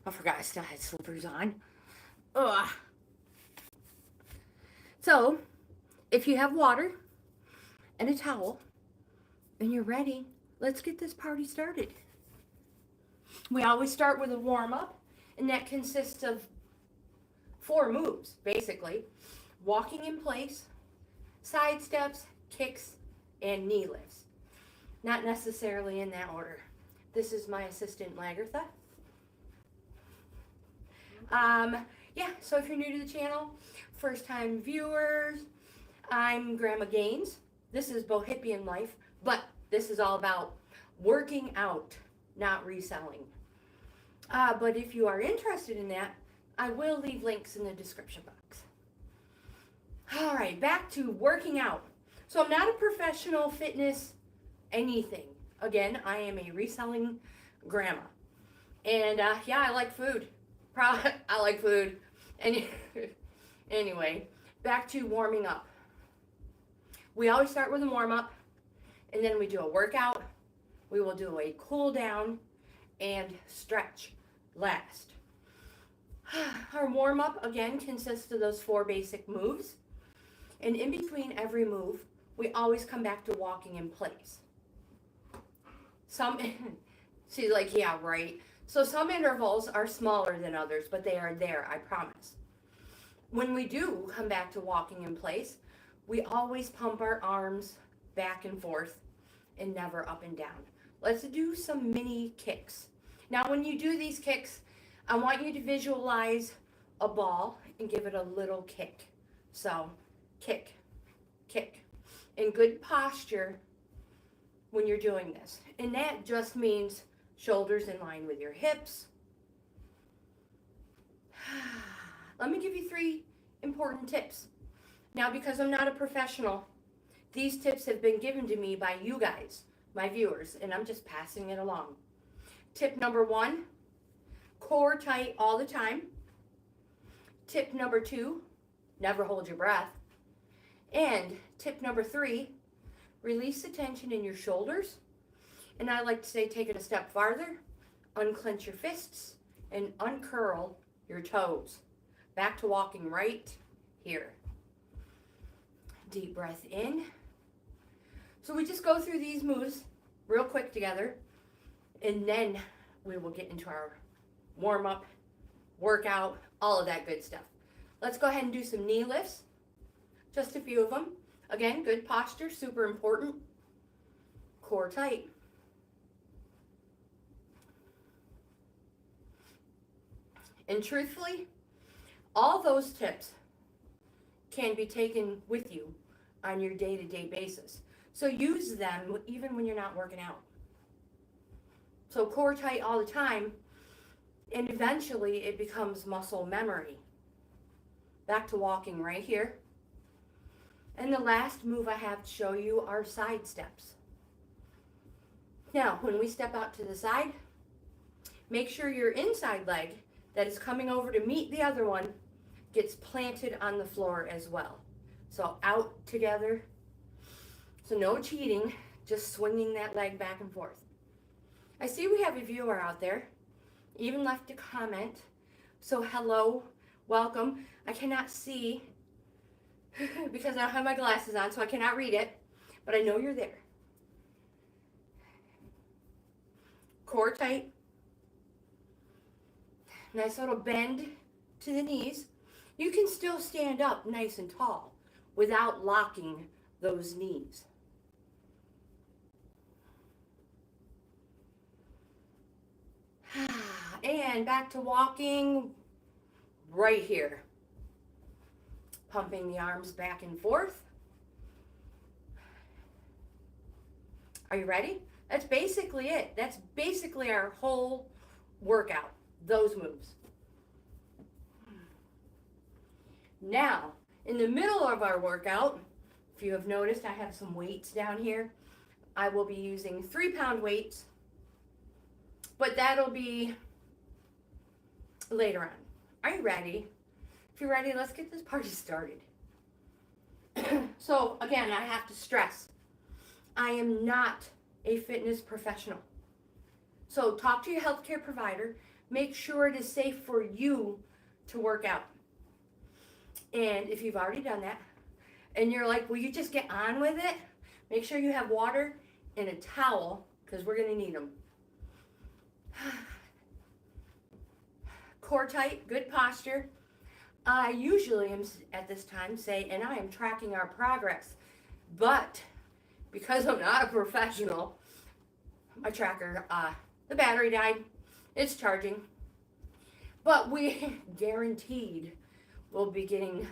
I forgot I still had slippers on. Ugh. So, if you have water and a towel and you're ready, let's get this party started. We always start with a warm up, and that consists of 4 moves, basically. Walking in place, side steps, kicks, and knee lifts. Not necessarily in that order. This is my assistant, Lagertha. Yeah, so if you're new to the channel, first time viewers, I'm Grandma GAINZ. This is Bohippianlife, but this is all about working out, not reselling. But if you are interested in that, I will leave links in the description box. All right, back to working out. So I'm not a professional fitness anything. Again, I am a reselling grandma. And yeah, I like food. I like food. And anyway, back to warming up. We always start with a warm up, and then we do a workout. We will do a cool down and stretch last. Our warm up again consists of those 4 basic moves. And in between every move, we always come back to walking in place. She's like, yeah, right. So some intervals are smaller than others, but they are there, I promise. When we do come back to walking in place, we always pump our arms back and forth and never up and down. Let's do some mini kicks. Now, when you do these kicks, I want you to visualize a ball and give it a little kick. So, kick, kick. In good posture when you're doing this. And that just means shoulders in line with your hips. Let me give you 3 important tips. Now, because I'm not a professional, these tips have been given to me by you guys, my viewers, and I'm just passing it along. Tip number 1, core tight all the time. Tip number 2, never hold your breath. And tip number 3, release the tension in your shoulders. And I like to say, take it a step farther, unclench your fists, and uncurl your toes. Back to walking right here. Deep breath in. So we just go through these moves real quick together, and then we will get into our warm-up, workout, all of that good stuff. Let's go ahead and do some knee lifts. Just a few of them. Again, good posture, super important. Core tight. And truthfully, all those tips can be taken with you on your day-to-day basis. So use them even when you're not working out. So core tight all the time, and eventually it becomes muscle memory. Back to walking right here. And the last move I have to show you are side steps. Now, when we step out to the side, make sure your inside leg that is coming over to meet the other one gets planted on the floor as well. So out together. So no cheating, just swinging that leg back and forth. I see we have a viewer out there, even left a comment. So hello, welcome. I cannot see because I don't have my glasses on, so I cannot read it, but I know you're there. Core tight. Nice little bend to the knees. You can still stand up nice and tall without locking those knees. And back to walking right here. Pumping the arms back and forth. Are you ready? That's basically it. That's basically our whole workout, those moves. Now, in the middle of our workout, if you have noticed, I have some weights down here. I will be using 3-pound weights, but that'll be later on. Are you ready? If you're ready, let's get this party started. So again, I have to stress, I am not a fitness professional. So talk to your healthcare provider. make sure it is safe for you to work out. And if you've already done that, and you're like, will you just get on with it? Make sure you have water and a towel, because we're going to need them. Core tight, good posture. I usually am at this time say, and I am tracking our progress, but because I'm not a professional, my tracker, the battery died. It's charging. But we guaranteed we'll be getting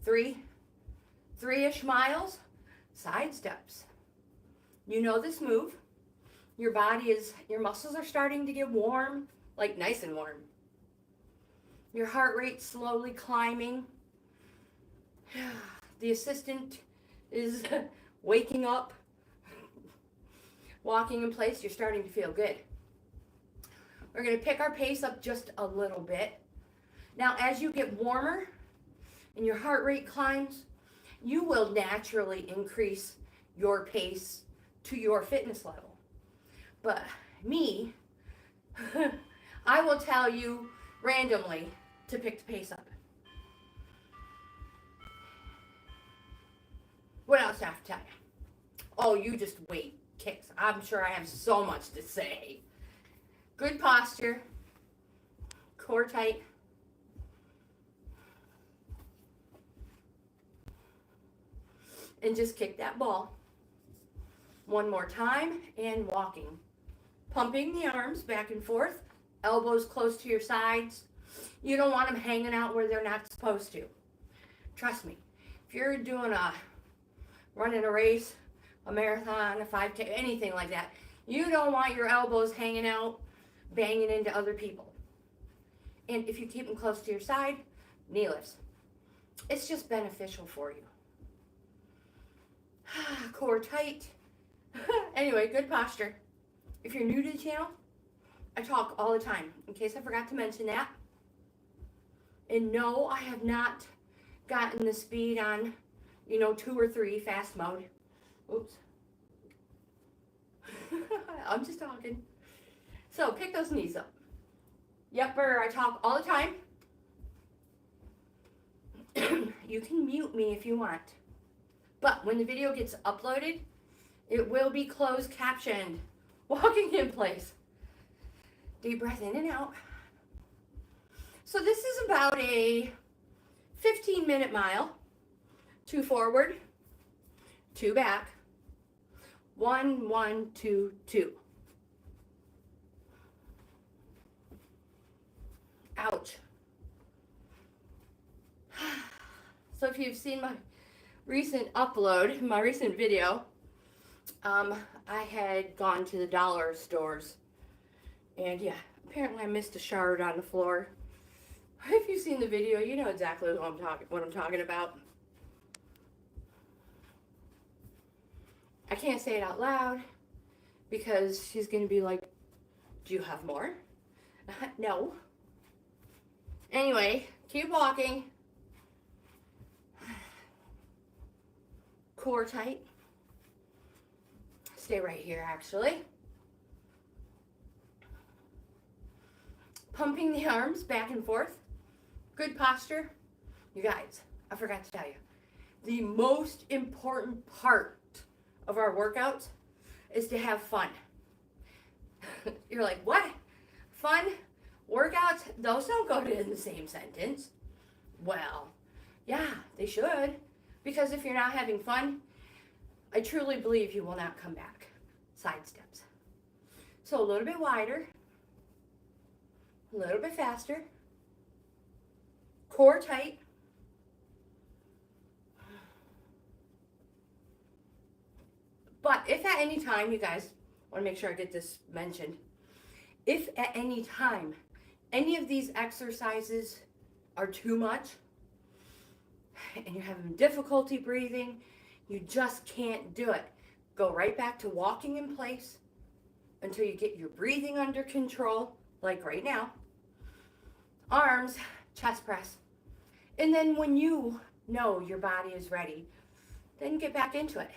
three-ish miles, side steps. You know this move. Your muscles are starting to get warm, like nice and warm. Your heart rate slowly climbing. The assistant is waking up, walking in place. You're starting to feel good. We're going to pick our pace up just a little bit. Now, as you get warmer and your heart rate climbs, you will naturally increase your pace to your fitness level. But me, I will tell you randomly to pick the pace up. What else do I have to tell you? Oh, you just wait, kicks. I'm sure I have so much to say. Good posture, core tight. And just kick that ball. One more time, and walking. Pumping the arms back and forth, elbows close to your sides. You don't want them hanging out where they're not supposed to. Trust me, if you're running a race, a marathon, a 5K, anything like that, you don't want your elbows hanging out, banging into other people. And if you keep them close to your side, knee lifts. It's just beneficial for you. Core tight. Anyway, good posture. If you're new to the channel, I talk all the time, in case I forgot to mention that. And no, I have not gotten the speed on, 2 or 3 fast mode. Oops. I'm just talking. So pick those knees up. Yepper, I talk all the time. You can mute me if you want. But when the video gets uploaded, it will be closed captioned. Walking in place. Deep breath in and out. So this is about a 15-minute mile. 2 forward, 2 back. 1, 1, 2, 2. Ouch. So if you've seen my recent upload, my recent video, I had gone to the dollar stores, and yeah, apparently I missed a shard on the floor. If you've seen the video, you know exactly what I'm talking about. I can't say it out loud because she's going to be like, do you have more? No. Anyway, keep walking. Core tight. Stay right here, actually. Pumping the arms back and forth. Good posture. You guys, I forgot to tell you, the most important part of our workouts is to have fun. You're like, what? Fun? Workouts? Those don't go in the same sentence. Well, yeah, they should. Because if you're not having fun, I truly believe you will not come back. Side steps. So a little bit wider. A little bit faster. Core tight. But if at any time, you guys, I want to make sure I get this mentioned. If at any time, any of these exercises are too much, and you're having difficulty breathing, you just can't do it, go right back to walking in place until you get your breathing under control, like right now. Arms, chest press. And then when you know your body is ready, then get back into it.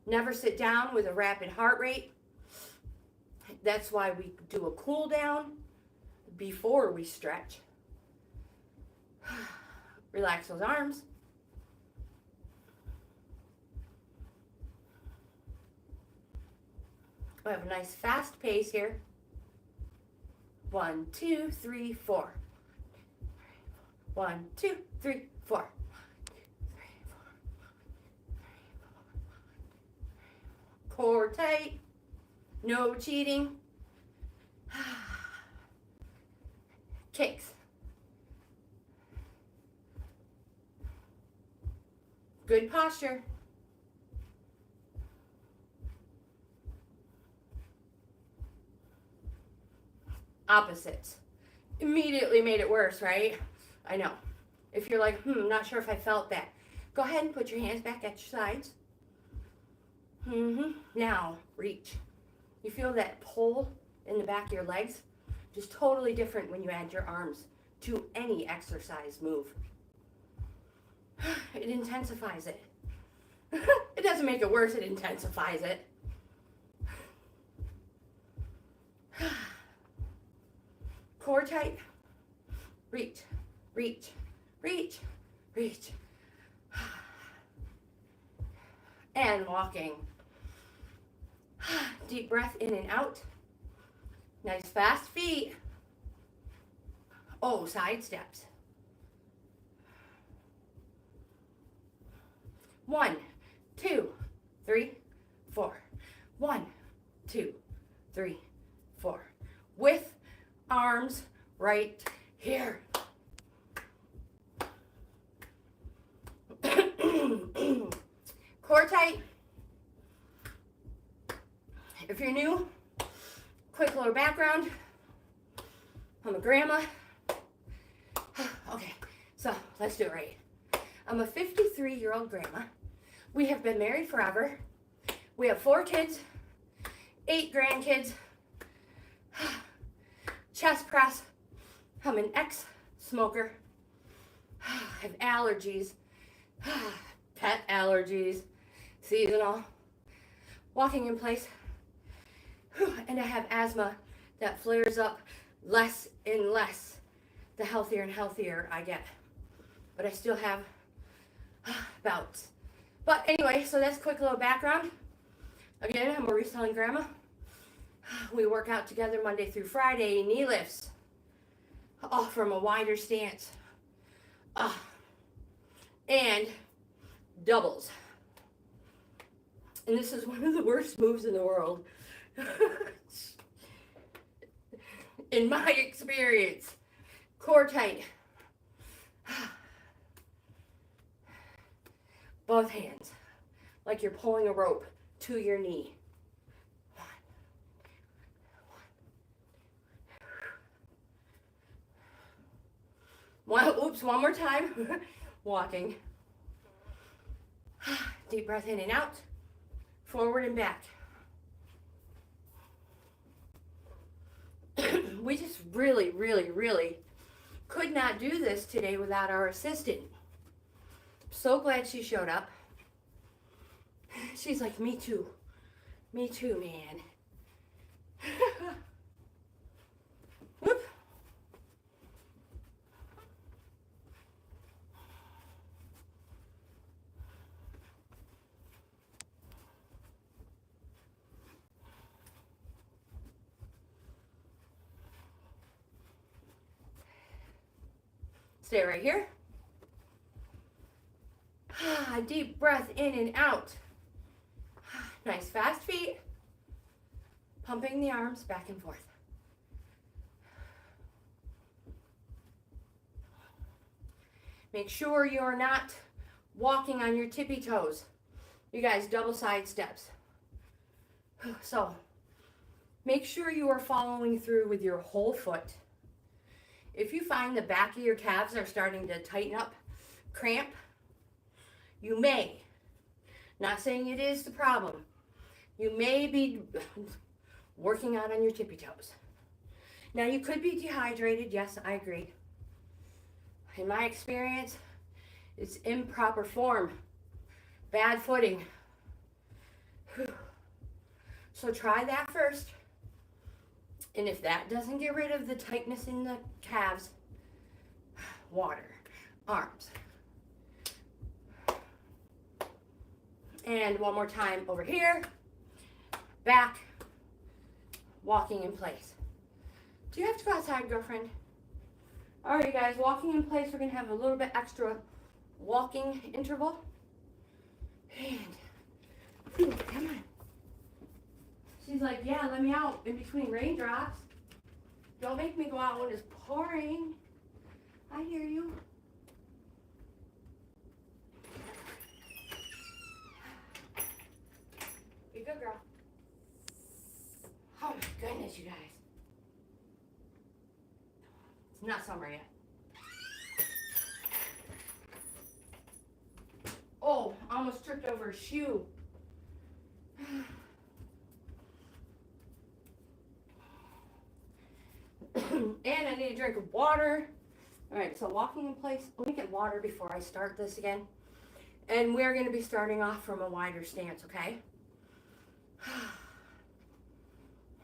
Never sit down with a rapid heart rate. That's why we do a cool down before we stretch. Relax those arms. We have a nice fast pace here. 1, 2, 3, 4. 1, 2, 3, 4. Core tight. No cheating. Kicks. Good posture. Opposites. Immediately made it worse, right? I know. If you're like, not sure if I felt that. Go ahead and put your hands back at your sides. Now, reach. You feel that pull in the back of your legs? Just totally different when you add your arms to any exercise move. It intensifies it. It doesn't make it worse, it intensifies it. Core tight. Reach, reach, reach, reach. And walking. Deep breath in and out. Nice fast feet. Oh, side steps. 1, 2, 3, 4. 1, 2, 3, 4. With arms right here. Core tight. If you're new, quick lower background. I'm a grandma. Okay, so let's do it right. I'm a 53-year-old grandma. We have been married forever. We have 4 kids, 8 grandkids. Chest press. I'm an ex-smoker. I have allergies. Pet allergies. Seasonal. Walking in place. And I have asthma that flares up less and less the healthier and healthier I get. But I still have bouts. But anyway, so that's quick little background. Again, I'm a reselling grandma. We work out together Monday through Friday, knee lifts. Oh, from a wider stance. And doubles. And this is one of the worst moves in the world. In my experience. Core tight. Both hands. Like you're pulling a rope to your knee. One more time. Walking. Deep breath in and out. Forward and back. We just really, really, really could not do this today without our assistant. So glad she showed up. She's like, me too. Me too, man. Whoop. Stay right here. Deep breath in and out. Nice fast feet. Pumping the arms back and forth. Make sure you're not walking on your tippy toes. You guys, double side steps. So, make sure you are following through with your whole foot. If you find the back of your calves are starting to tighten up, cramp, you may, not saying it is the problem, you may be working out on your tippy toes. Now you could be dehydrated, yes, I agree. In my experience, it's improper form, bad footing, So try that first. And if that doesn't get rid of the tightness in the calves, water, arms. And one more time over here, back, walking in place. Do you have to go outside, girlfriend? All right, you guys, walking in place. We're gonna have a little bit extra walking interval. And, come on. She's like, yeah, let me out in between raindrops. Don't make me go out when it's pouring. I hear you. Be a good girl. Oh my goodness, you guys. It's not summer yet. Oh, I almost tripped over a shoe. And I need a drink of water. All right, so walking in place. Let me get water before I start this again. And we're going to be starting off from a wider stance, okay?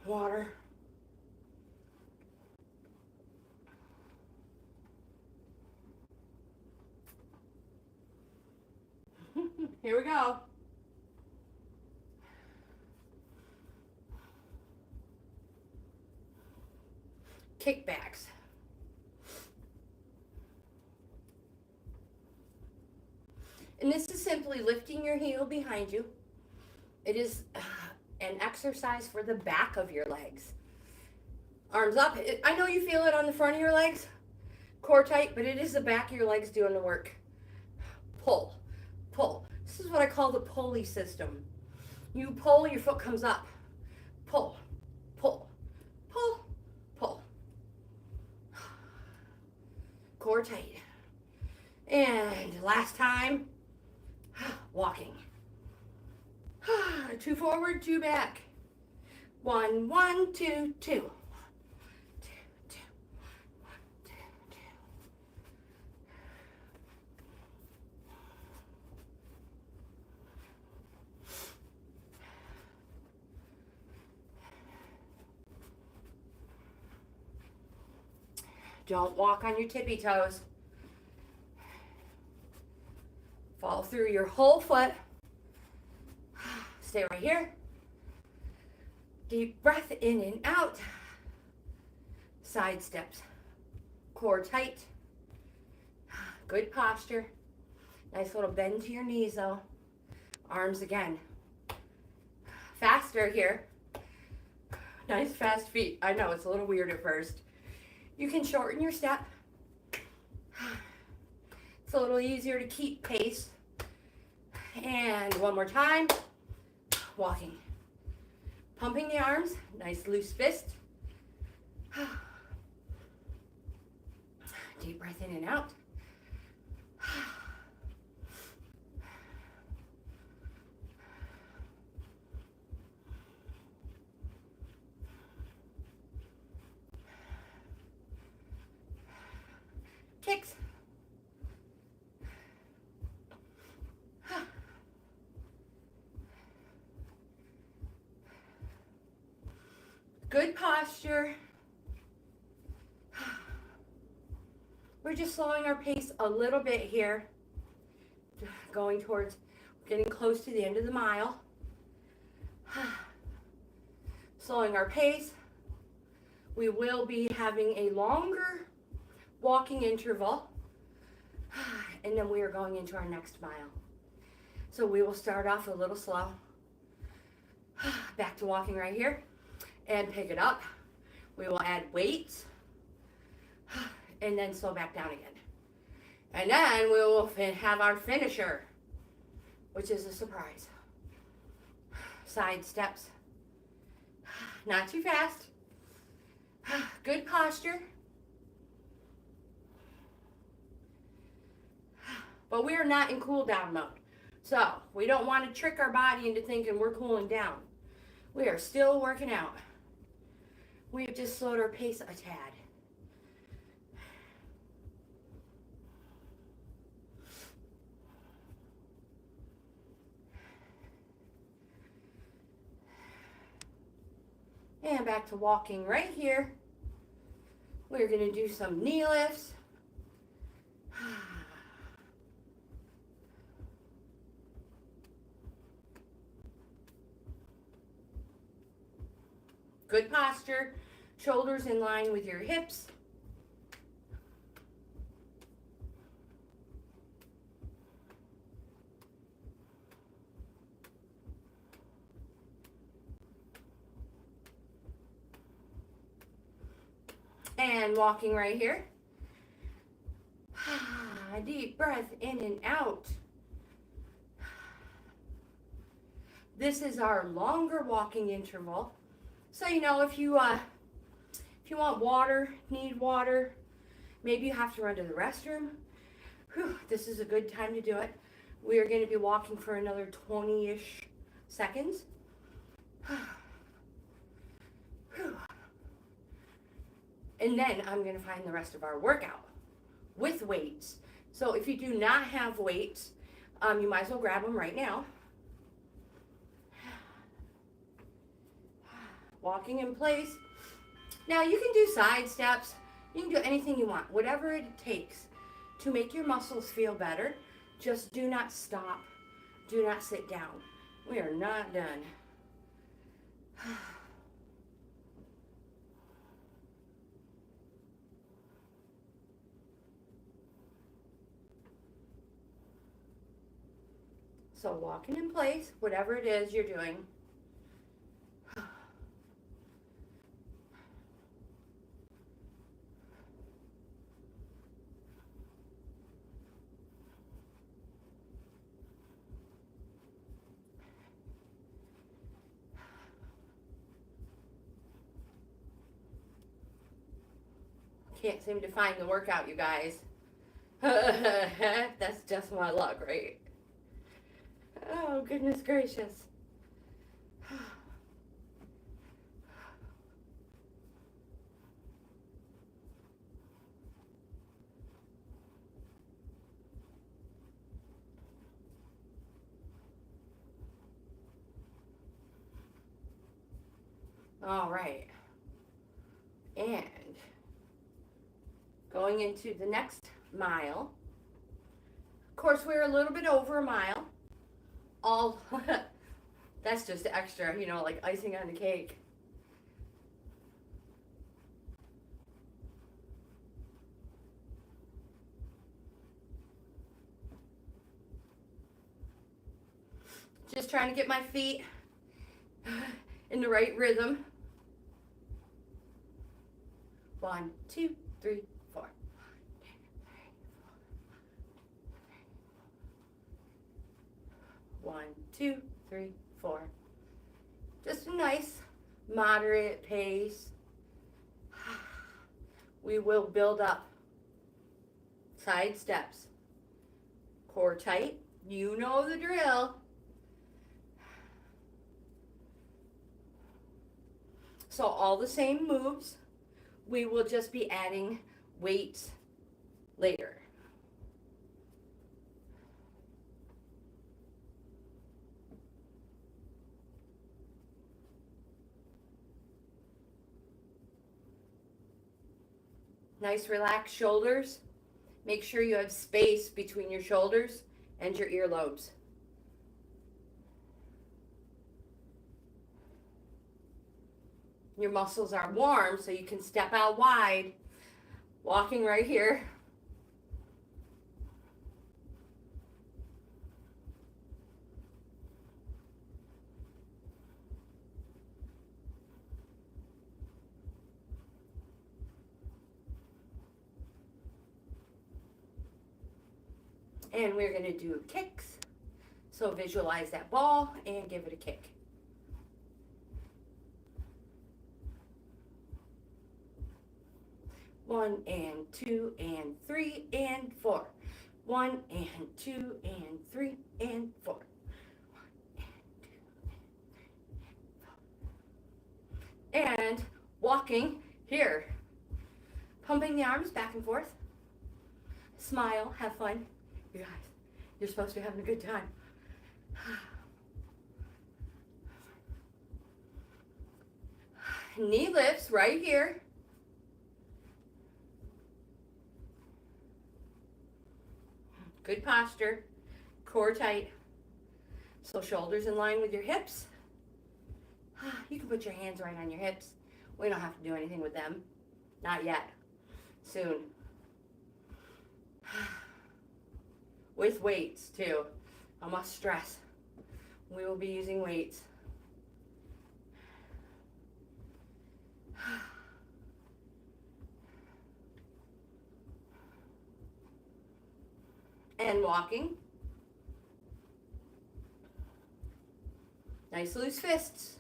Water. Here we go. Kickbacks. And this is simply lifting your heel behind you. It is an exercise for the back of your legs. Arms up. I know you feel it on the front of your legs, core tight, but it is the back of your legs doing the work. Pull, pull. This is what I call the pulley system. You pull, your foot comes up. Pull, pull, pull, pull. Core tight. And last time, walking. 2 forward, 2 back. 1, 1, 2, 2. Don't walk on your tippy toes. Follow through your whole foot. Stay right here. Deep breath in and out. Side steps. Core tight. Good posture. Nice little bend to your knees though. Arms again. Faster here. Nice fast feet. I know it's a little weird at first. You can shorten your step. It's a little easier to keep pace. And one more time. Walking. Pumping the arms. Nice loose fist. Deep breath in and out. Kicks. Good posture. We're just slowing our pace a little bit here. Going towards, getting close to the end of the mile. Slowing our pace. We will be having a longer walking interval. And then we are going into our next mile. So we will start off a little slow. Back to walking right here. And pick it up. We will add weights. And then slow back down again. And then we will have our finisher, which is a surprise. Side steps. Not too fast. Good posture. But we are not in cool down mode. So we don't want to trick our body into thinking we're cooling down. We are still working out. We have just slowed our pace a tad. And back to walking right here. We're going to do some knee lifts. Good posture, shoulders in line with your hips. And walking right here. Deep breath in and out. This is our longer walking interval. So if you want water, need water, maybe you have to run to the restroom. This is a good time to do it. We are going to be walking for another 20-ish seconds. And then I'm going to find the rest of our workout with weights. So if you do not have weights, you might as well grab them right now. Walking in place. Now you can do side steps. You can do anything you want, whatever it takes to make your muscles feel better. Just do not stop. Do not sit down. We are not done. So walking in place, whatever it is you're doing. Can't seem to find the workout, you guys. That's just my luck, right? Oh, goodness gracious. All right. And going into the next mile. Of course, we're a little bit over a mile. That's just extra, like icing on the cake. Just trying to get my feet in the right rhythm. 1, 2, 3, 4. 1, 2, 3, 4. Just a nice, moderate pace. We will build up. Side steps. Core tight. You know the drill. So all the same moves. We will just be adding weights later. Nice relaxed shoulders. Make sure you have space between your shoulders and your earlobes. Your muscles are warm, so you can step out wide. Walking right here. And we're going to do kicks. So visualize that ball and give it a kick. One and 2 and 3 and 4. 1 and 2 and 3 and 4. 1 and 2 and 3 and 4. And walking here. Pumping the arms back and forth. Smile, have fun. You guys, you're supposed to be having a good time. Knee lifts right here. Good posture, core tight. So shoulders in line with your hips. You can put your hands right on your hips. We don't have to do anything with them. Not yet. Soon. With weights too. I must stress. We will be using weights. And walking. Nice loose fists.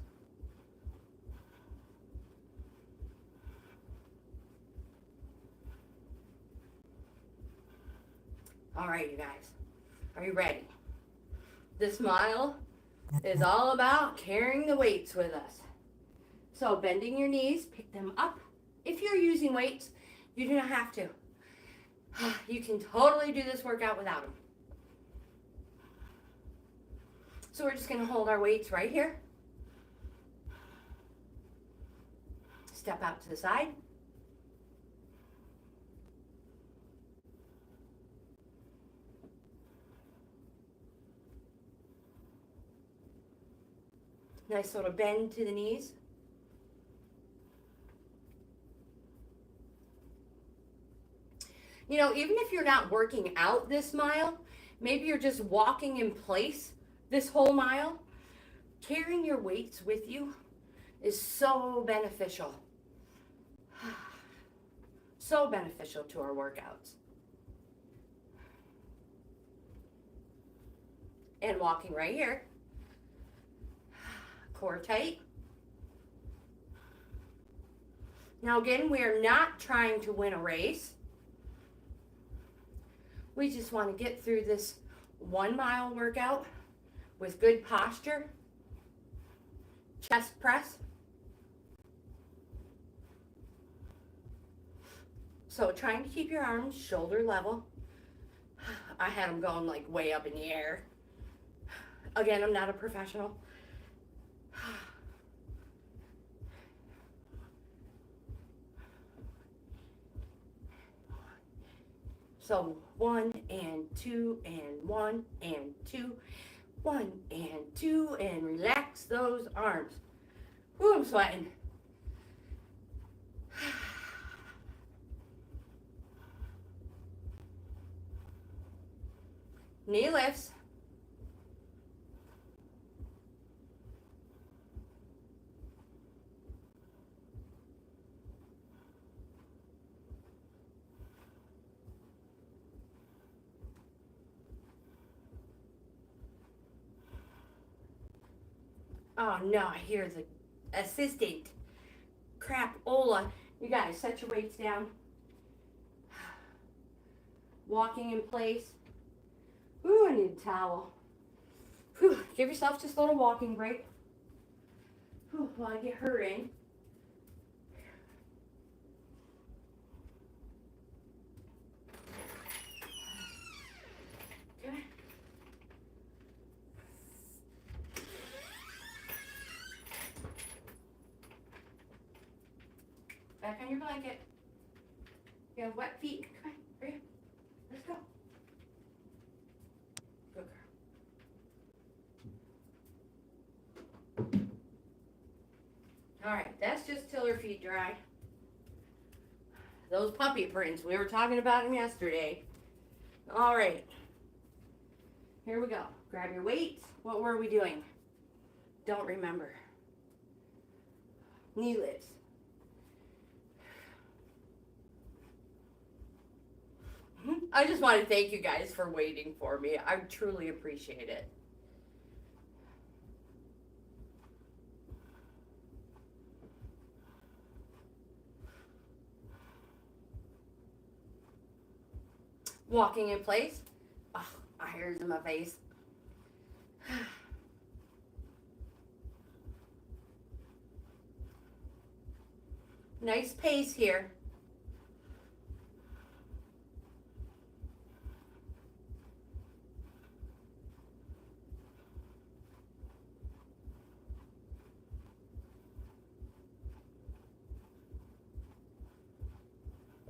All right, you guys. Are you ready? This mile is all about carrying the weights with us. So bending your knees, pick them up. If you're using weights, you do not have to. You can totally do this workout without them. So we're just going to hold our weights right here. Step out to the side. Nice little bend to the knees. You know, even if you're not working out this mile, maybe you're just walking in place this whole mile, carrying your weights with you is so beneficial. So beneficial to our workouts. And walking right here. Core tight. Now again, we are not trying to win a race. We just want to get through this 1 mile workout with good posture, chest press. So trying to keep your arms shoulder level. I had them going like way up in the air. Again, I'm not a professional. So 1 and 2 and 1 and 2, 1 and 2, and relax those arms. Whoo, I'm sweating. Knee lifts. Oh no, I hear the assistant. Crap, Ola. You guys, set your weights down. Walking in place. Ooh, I need a towel. Whew. Give yourself just a little walking break. Whew, while I get her in. Back on your blanket. You have wet feet. Come on, hurry up. Let's go. Good girl. All right, that's just till her feet dry. Those puppy prints, we were talking about them yesterday. All right. Here we go. Grab your weights. What were we doing? Don't remember. Knee lifts. I just want to thank you guys for waiting for me. I truly appreciate it. Walking in place. Oh, my hair's in my face. Nice pace here.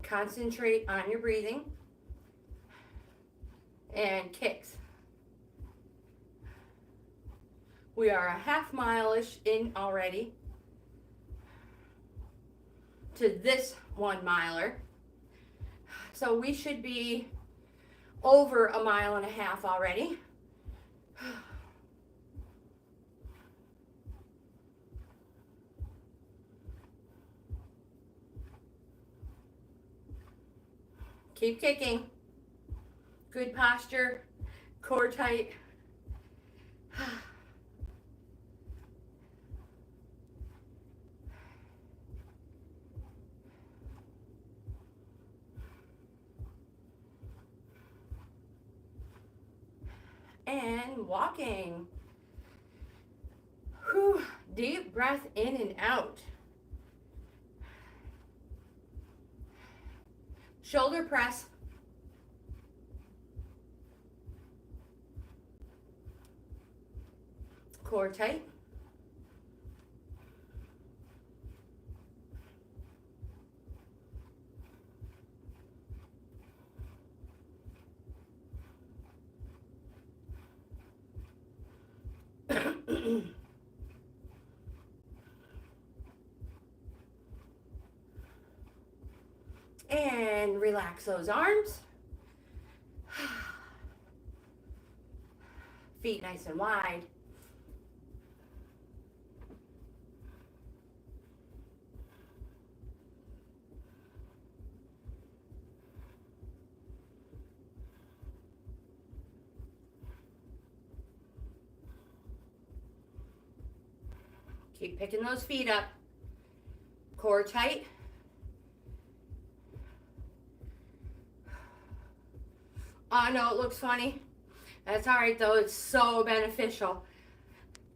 Concentrate on your breathing. And kicks. We are a half mile-ish in already to this 1 miler. So we should be over a mile and a half already. Keep kicking. Good posture, core tight. And walking. Whew. Deep breath in and out. Shoulder press. Core tight. And relax those arms. Feet nice and wide. Keep picking those feet up. Core tight. I know it looks funny. That's all right though, it's so beneficial.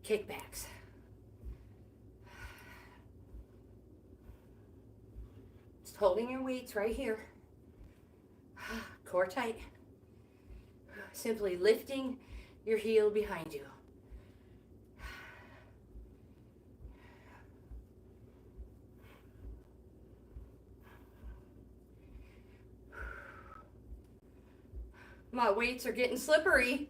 Kickbacks. Just holding your weights right here. Core tight. Simply lifting your heel behind you. My weights are getting slippery.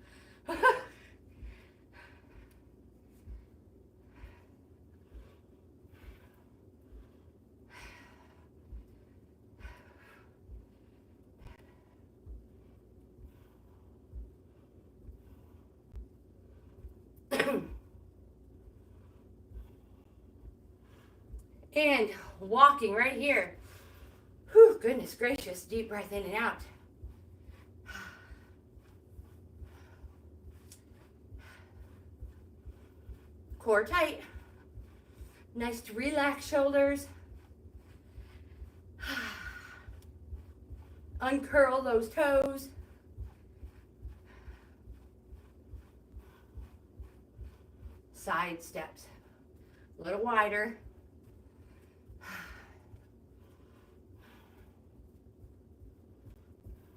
And walking right here. Whew, goodness gracious, deep breath in and out. Core tight. Nice to relax shoulders. Uncurl those toes. Side steps. A little wider.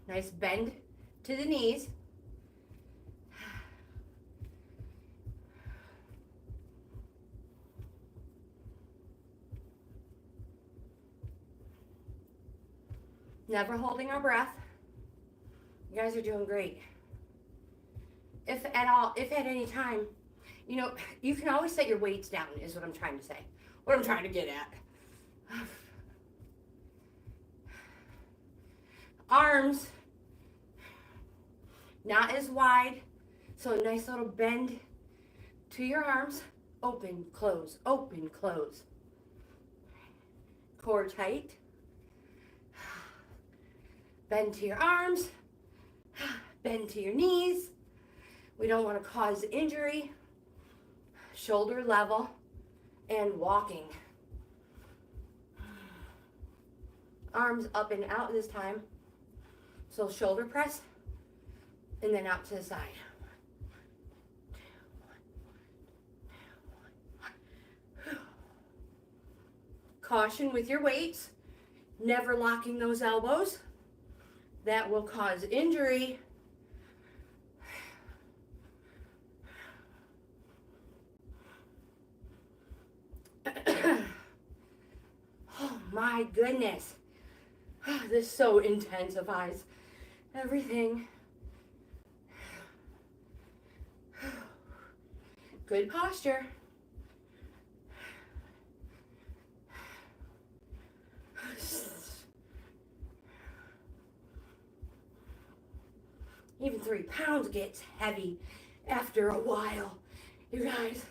Nice bend to the knees. Never holding our breath. You guys are doing great. If at any time, you know, you can always set your weights down is what I'm trying to say. What I'm trying to get at. Arms, not as wide, so a nice little bend to your arms. Open, close, open, close. Core tight. Bend to your arms, bend to your knees. We don't want to cause injury. Shoulder level and walking. Arms up and out this time. So shoulder press and then out to the side. Caution with your weights. Never locking those elbows. That will cause injury. Oh my goodness. This so intensifies everything. Good posture. Even 3 pounds gets heavy after a while, you guys.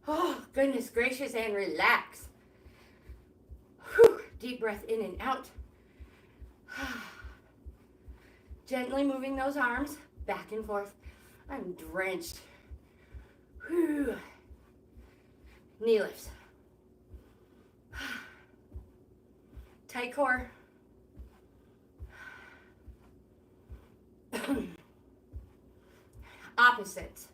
Oh, goodness gracious, and relax. Whew. Deep breath in and out. Gently moving those arms back and forth. I'm drenched. Whew. Knee lifts. Tight core. Opposites.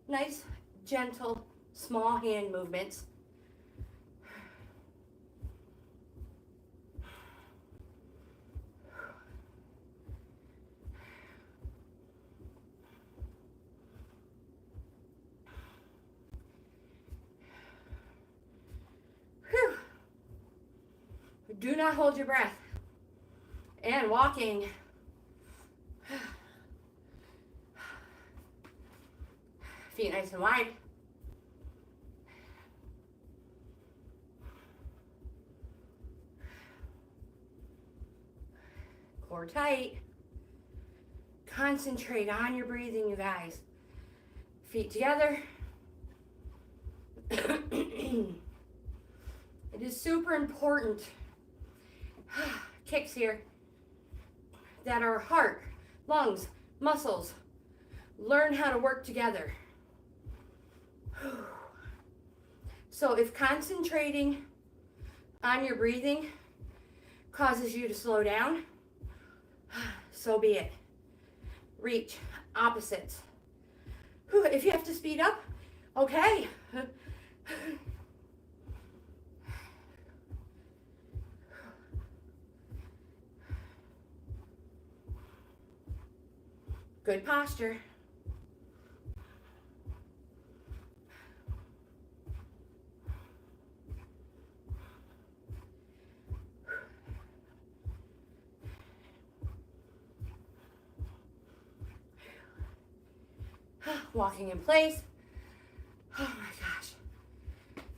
Nice, gentle, small hand movements. Whew. Do not hold your breath. And walking. Feet nice and wide. Core tight. Concentrate on your breathing, you guys. Feet together. It is super important, kicks here, that our heart, lungs, muscles learn how to work together. So if concentrating on your breathing causes you to slow down, so be it. Reach, opposites. If you have to speed up, okay. Good posture. Walking in place. Oh my gosh.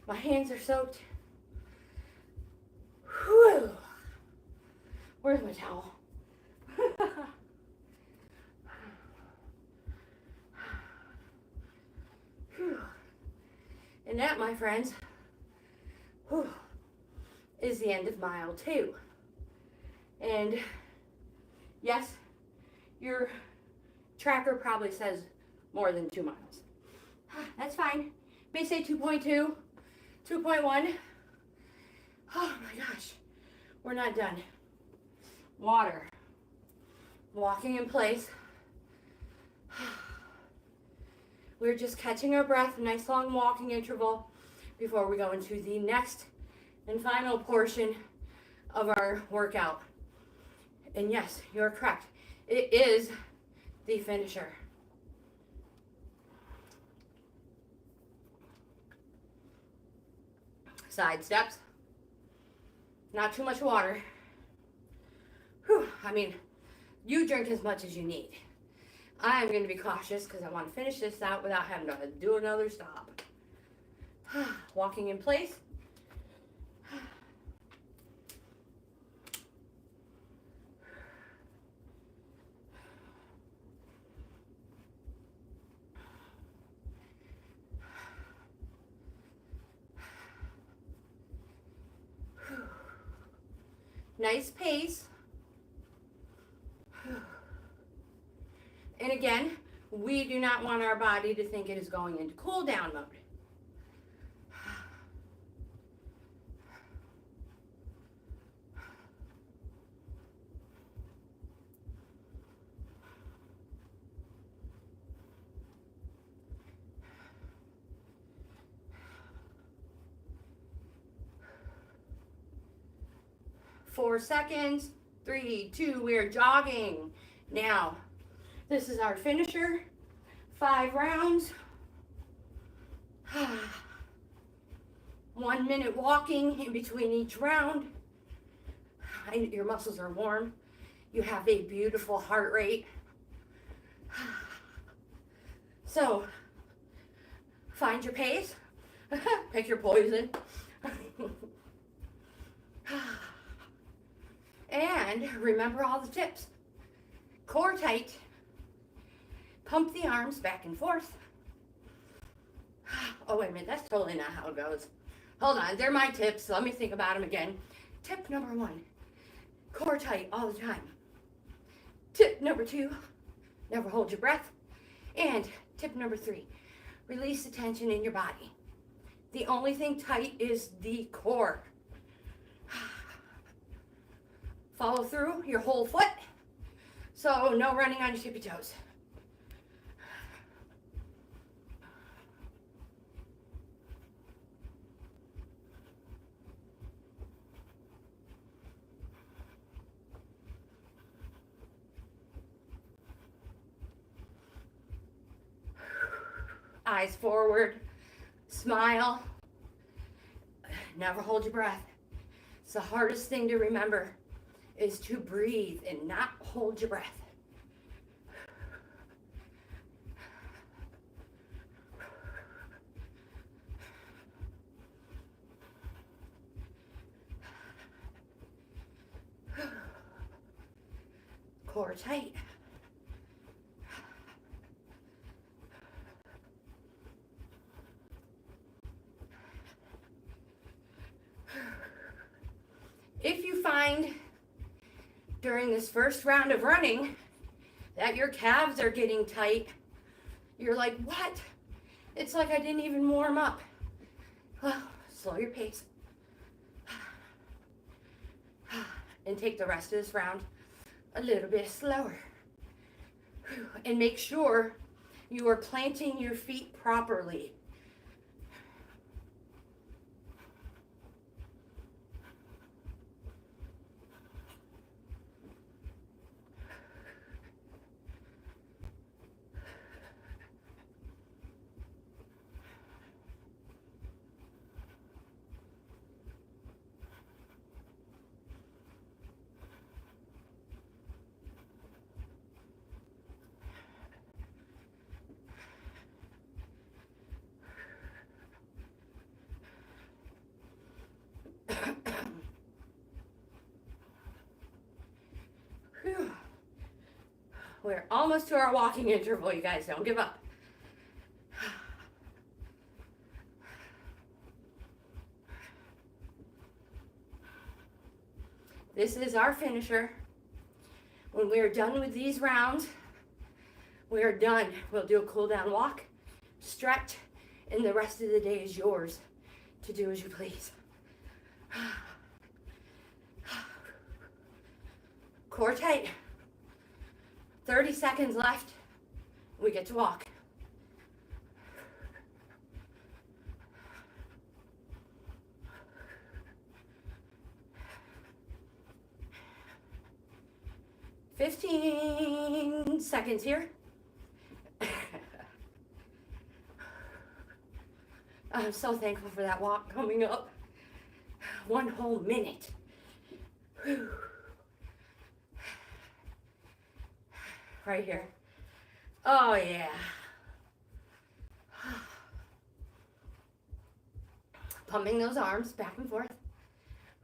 My hands are soaked. Whew. Where's my towel? And that, my friends, is the end of mile 2. And yes, your tracker probably says more than 2 miles. That's fine. May say 2.2, 2.1. Oh my gosh, we're not done. Water. Walking in place. We're just catching our breath, a nice long walking interval before we go into the next and final portion of our workout. And yes, you're correct. It is the finisher. Side steps. Not too much water. Whew. I mean, you drink as much as you need. I'm going to be cautious because I want to finish this out without having to do another stop. Walking in place. Nice pace. And again, we do not want our body to think it is going into cool down mode. Four seconds. 3, 2, we're jogging. Now, this is our finisher. 5 rounds. 1 minute walking in between each round. Your muscles are warm. You have a beautiful heart rate. So, find your pace. Pick your poison. And remember all the tips. Core tight. Pump the arms back and forth. Oh, wait a minute. That's totally not how it goes. Hold on. They're my tips. Let me think about them again. Tip number 1. Core tight all the time. Tip number 2. Never hold your breath. And tip number 3. Release the tension in your body. The only thing tight is the core. Follow through your whole foot. So no running on your tippy toes. Eyes forward, smile, never hold your breath. It's the hardest thing to remember is to breathe and not hold your breath. Core tight. If you find during this first round of running that your calves are getting tight, you're like, what? It's like I didn't even warm up. Well, slow your pace. And take the rest of this round a little bit slower. And make sure you are planting your feet properly. We're almost to our walking interval, you guys. Don't give up. This is our finisher. When we are done with these rounds, we are done. We'll do a cool down walk, stretch, and the rest of the day is yours to do as you please. Core tight. 30 seconds left. We get to walk. "15 seconds here." I'm so thankful for that walk coming up. 1 whole minute. Whew. Right here. Oh yeah. Pumping those arms back and forth.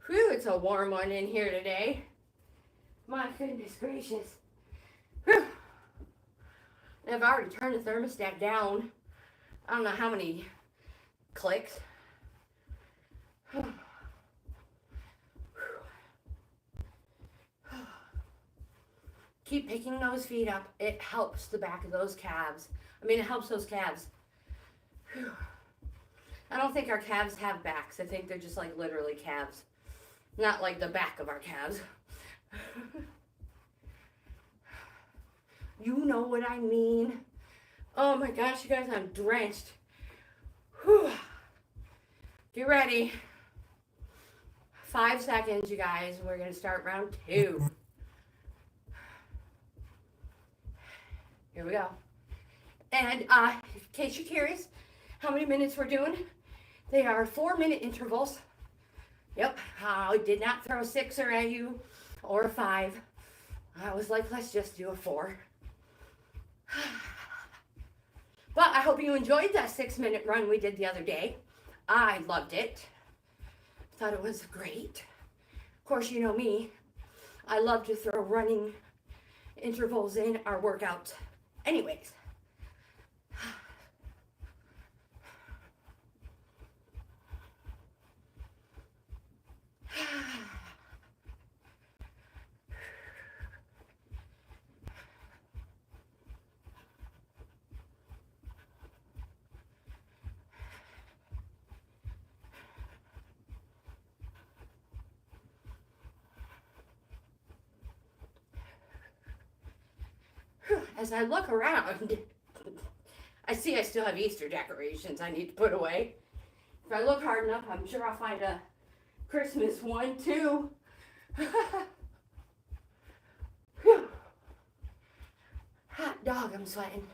Whew, it's a warm one in here today. My goodness gracious. Whew. I've already turned the thermostat down. I don't know how many clicks. Keep picking those feet up. It helps the back of those calves. It helps those calves. Whew. I don't think our calves have backs. I think they're just like literally calves. Not like the back of our calves. You know what I mean. Oh my gosh, you guys, I'm drenched. Whew. Get ready. 5 seconds, you guys. We're going to start round 2. Here we go. And in case you're curious how many minutes we're doing, they are 4-minute intervals. Yep, I did not throw a 6er at you or a 5. I was like, let's just do a 4. But I hope you enjoyed that 6-minute run we did the other day. I loved it. Thought it was great. Of course, you know me. I love to throw running intervals in our workouts. Anyways. As I look around, I see I still have Easter decorations I need to put away. If I look hard enough, I'm sure I'll find a Christmas one too. Hot dog, I'm sweating.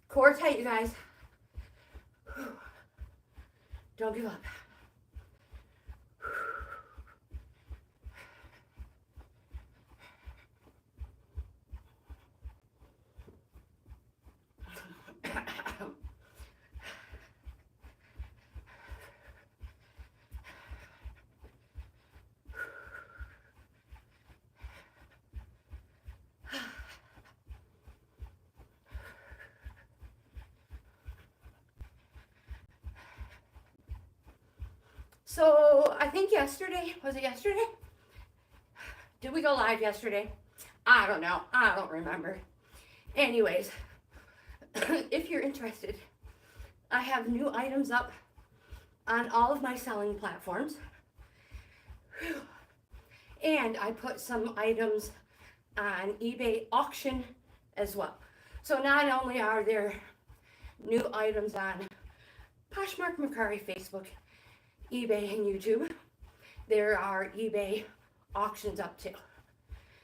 Core tight, you guys. Don't give up. So I think yesterday, was it yesterday? Did we go live yesterday? I don't know. I don't remember. Anyways, if you're interested, I have new items up on all of my selling platforms. And I put some items on eBay auction as well. So not only are there new items on POSHMARK Macari Facebook, eBay, and YouTube, there are eBay auctions up too.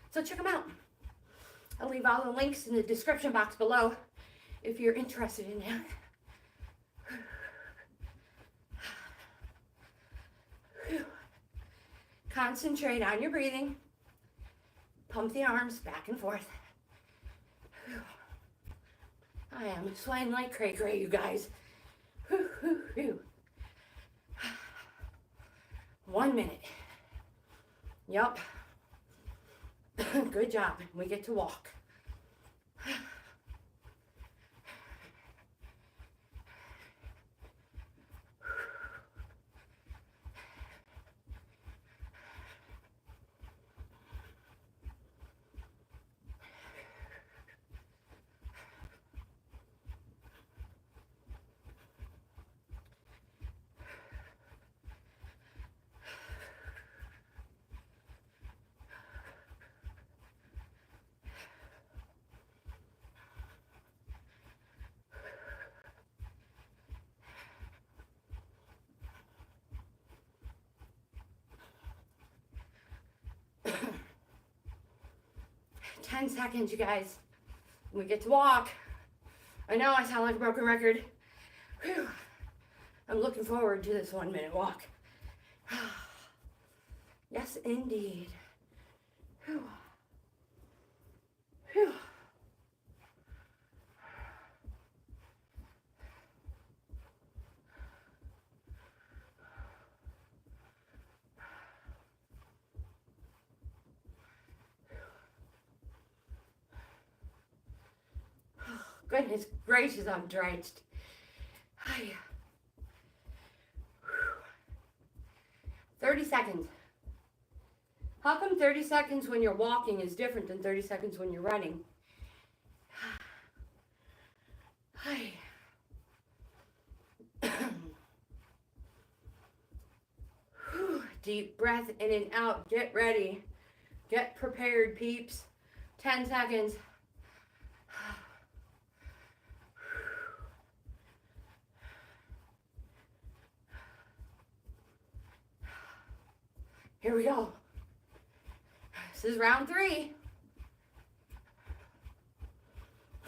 So check them out. I'll leave all the links in the description box below if you're interested in that. Concentrate on your breathing. Pump the arms back and forth. I am sweating like cray-cray, you guys. 1 minute. Yup. Good job. We get to walk. Ten seconds, you guys. We get to walk. I know I sound like a broken record. Whew. I'm looking forward to this 1 minute walk. Yes, indeed. Whew. Whew. Goodness gracious, I'm drenched. 30 seconds. How come 30 seconds when you're walking is different than 30 seconds when you're running? Deep breath in and out. Get ready. Get prepared, peeps. 10 seconds. Here we go. This is round 3.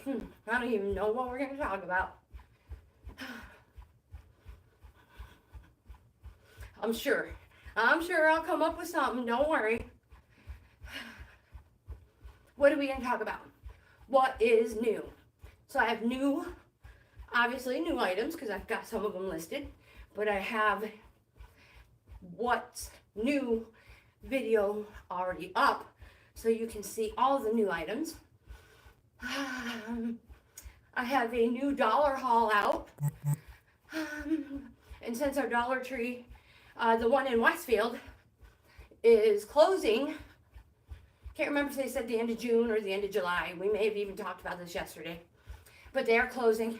I don't even know what we're going to talk about. I'm sure I'll come up with something. Don't worry. What are we going to talk about? What is new? So I have obviously new items because I've got some of them listed, but I have what's new video already up so you can see all the new items. I have a new dollar haul out. And since our Dollar Tree, the one in Westfield, is closing, can't remember if they said the end of June or the end of July. We may have even talked about this yesterday. But they are closing.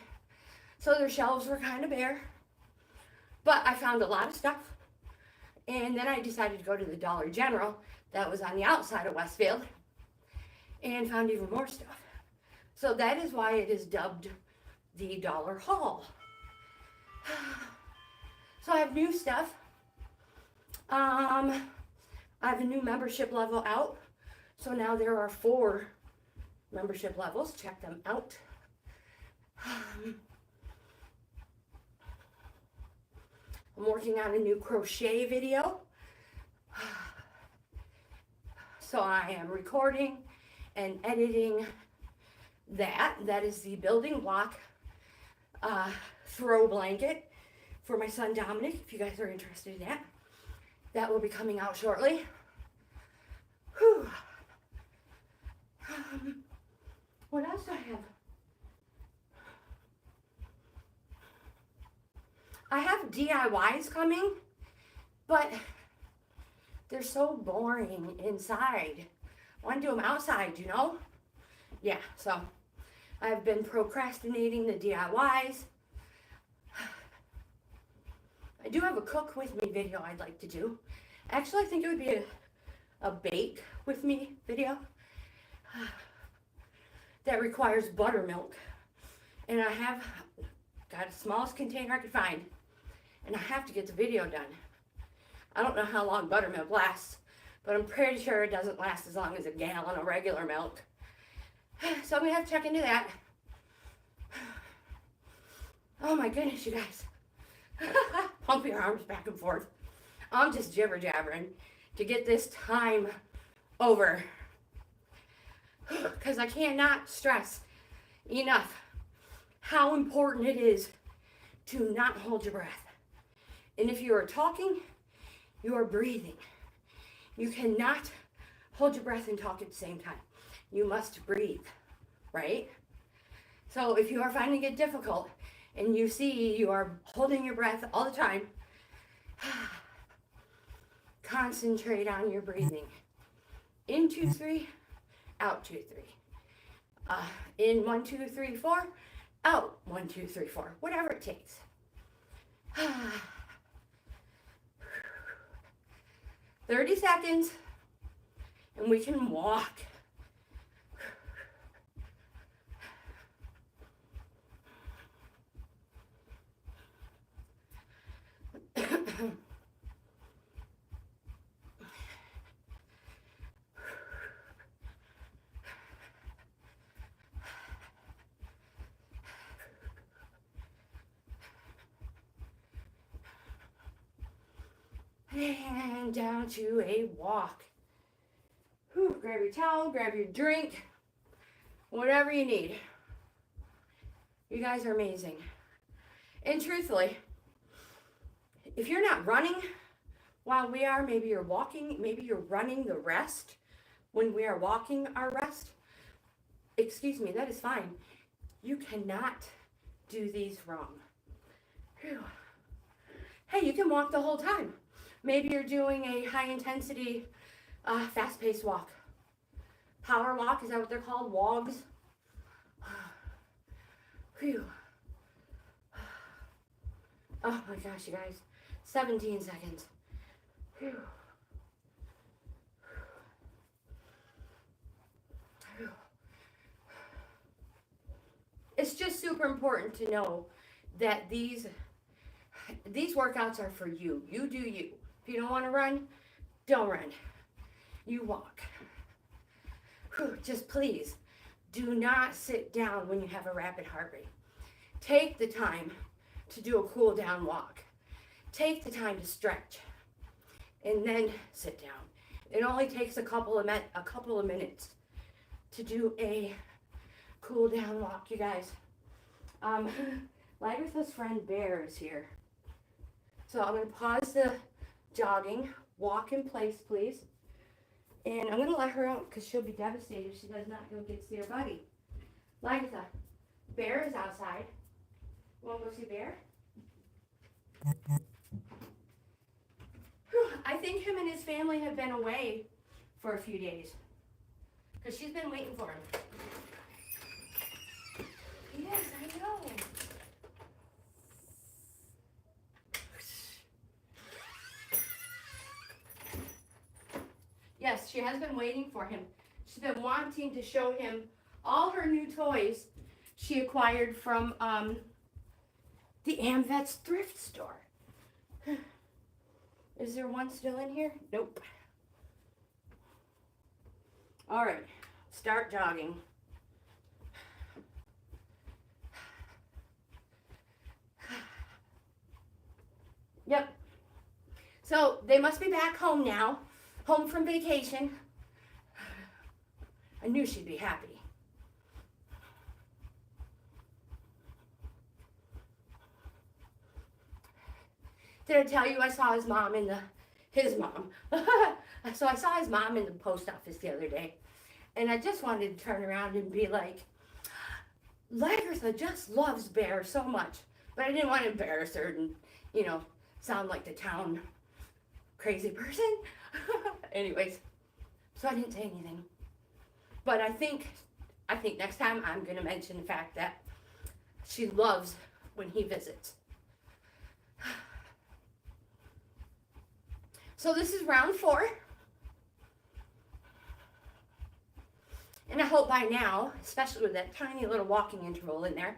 So their shelves were kind of bare. But I found a lot of stuff. And then I decided to go to the Dollar General that was on the outside of Westfield and found even more stuff. So that is why it is dubbed the Dollar Haul. So I have new stuff. I have a new membership level out. So now there are 4 membership levels. Check them out. I'm working on a new crochet video. So I am recording and editing that. That is the building block throw blanket for my son Dominic, if you guys are interested in that. That will be coming out shortly. Whew. What else do I have? I have DIYs coming, but they're so boring inside. I want to do them outside, you know? Yeah, so I've been procrastinating the DIYs. I do have a cook with me video I'd like to do. Actually, I think it would be a bake with me video that requires buttermilk. And I have got the smallest container I could find. And I have to get the video done. I don't know how long buttermilk lasts, but I'm pretty sure it doesn't last as long as a gallon of regular milk. So I'm going to have to check into that. Oh my goodness, you guys. Pump your arms back and forth. I'm just jibber-jabbering to get this time over. Because I cannot stress enough how important it is to not hold your breath. And if you are talking, you are breathing. You cannot hold your breath and talk at the same time. You must breathe, right? So if you are finding it difficult and you see you are holding your breath all the time, concentrate on your breathing. In 2, 3, out 2, 3. In 1, 2, 3, 4, out 1, 2, 3, 4. Whatever it takes. 30 seconds, and we can walk. And down to a walk. Whew, grab your towel, grab your drink, whatever you need. You guys are amazing. And truthfully, if you're not running while we are, maybe you're walking, maybe you're running the rest when we are walking our rest. Excuse me, that is fine. You cannot do these wrong. Whew. Hey, you can walk the whole time. Maybe you're doing a high-intensity, fast-paced walk. Power walk, is that what they're called? Wogs? Whew. Oh my gosh, you guys. 17 seconds. Whew. Whew. It's just super important to know that these workouts are for you. You do you. If you don't want to run, Don't run. You walk. Whew, just please do not sit down when you have a rapid heart rate. Take the time to do a cool down walk. Take the time to stretch and then sit down. It only takes a couple of minutes to do a cool down walk, you guys. Lagertha's friend Bear is here. So I'm going to pause the jogging. Walk in place, please. And I'm going to let her out because she'll be devastated if she does not go get to see her buddy. Lagertha, Bear is outside. You want to go see Bear? Whew, I think him and his family have been away for a few days because she's been waiting for him. Yes, I know. Yes, she has been waiting for him. She's been wanting to show him all her new toys she acquired from the AmVets thrift store. Is there one still in here? Nope. All right, start jogging. Yep. So they must be back home now, home from vacation. I knew she'd be happy. Did I tell you I saw his mom his mom? So I saw his mom in the post office the other day. And I just wanted to turn around and be like, Lagertha just loves Bear so much. But I didn't want to embarrass her and, you know, sound like the town crazy person. Anyways, so I didn't say anything. But I think next time I'm going to mention the fact that she loves when he visits. So this is round 4. And I hope by now, especially with that tiny little walking interval in there,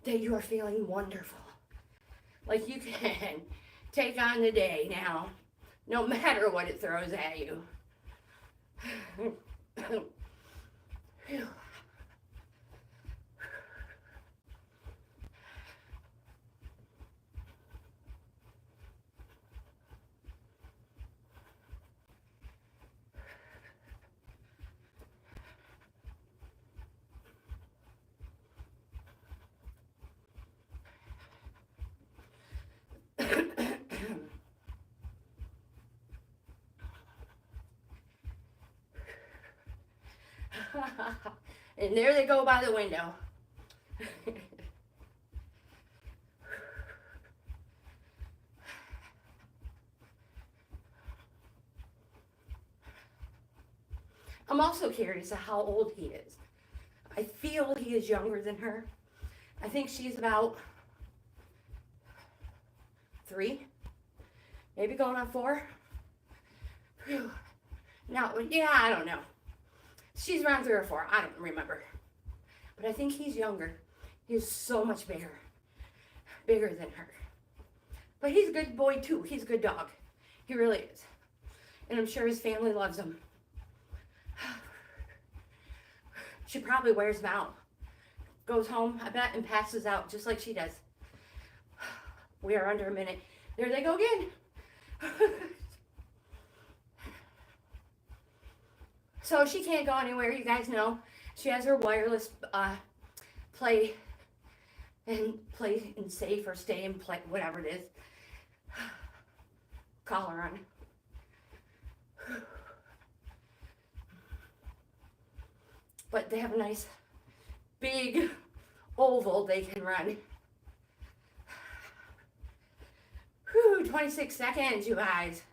that you are feeling wonderful. Like you can take on the day now, no matter what it throws at you. Phew. And there they go by the window. I'm also curious of how old he is. I feel he is younger than her. I think she's about 3, maybe going on 4. Whew. Now, yeah, I don't know. She's around 3 or 4. I don't remember. But I think he's younger. He's so much bigger. Bigger than her. But he's a good boy too. He's a good dog. He really is. And I'm sure his family loves him. She probably wears him out. Goes home, I bet, and passes out just like she does. We are under a minute. There they go again. So she can't go anywhere, you guys know. She has her wireless play and safe or stay and play, whatever it is. Collar on. But they have a nice big oval they can run. Whew, 26 seconds, you guys.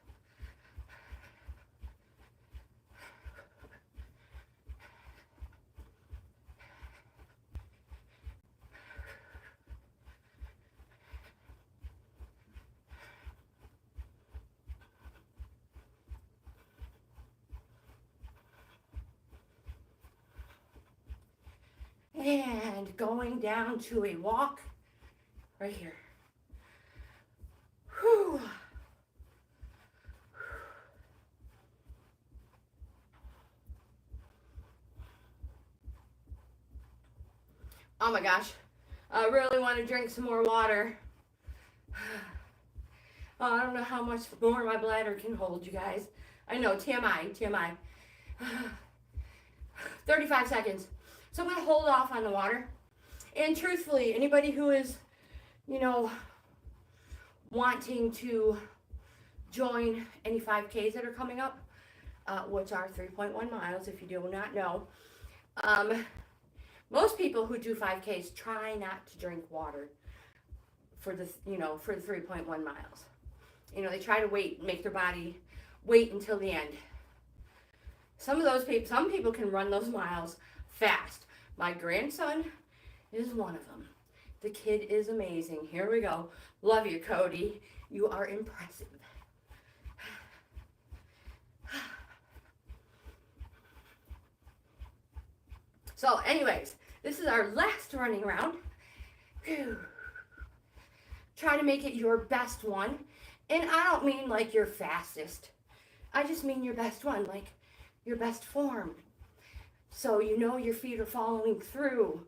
And going down to a walk right here. Whew. Oh my gosh, I really want to drink some more water. Oh, I don't know how much more my bladder can hold, you guys. I know, TMI, TMI. 35 seconds. So I'm going to hold off on the water. And truthfully, anybody who is, you know, wanting to join any 5Ks that are coming up, which are 3.1 miles, if you do not know, most people who do 5Ks try not to drink water for the, for the 3.1 miles. They try to wait, make their body wait until the end. Some people can run those miles fast. My grandson is one of them. The kid is amazing. Here we go. Love you, Cody. You are impressive. So anyways, this is our last running round. Whew. Try to make it your best one. And I don't mean like your fastest. I just mean your best one, like your best form. So your feet are following through.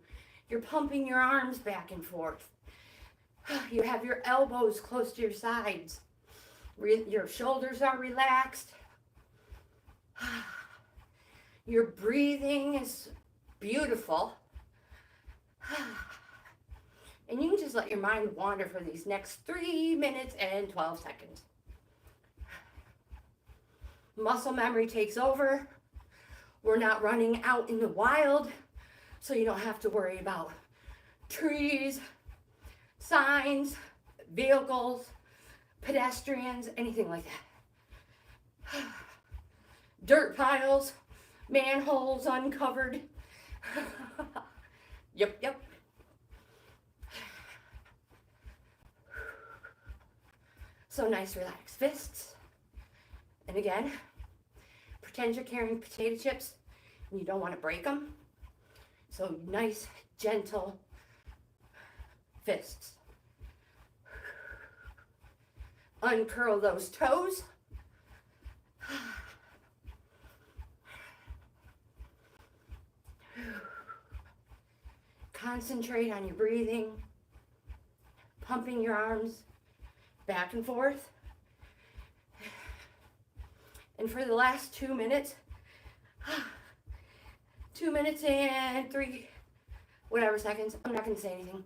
You're pumping your arms back and forth. You have your elbows close to your sides. Your shoulders are relaxed. Your breathing is beautiful. And you can just let your mind wander for these next 3 minutes and 12 seconds. Muscle memory takes over. We're not running out in the wild, so you don't have to worry about trees, signs, vehicles, pedestrians, anything like that. Dirt piles, manholes uncovered. Yep. So nice relaxed fists. And again, pretend you're carrying potato chips and you don't want to break them. So nice, gentle fists. Uncurl those toes. Concentrate on your breathing, pumping your arms back and forth. And for the last 2 minutes, 2 minutes and whatever seconds, I'm not going to say anything.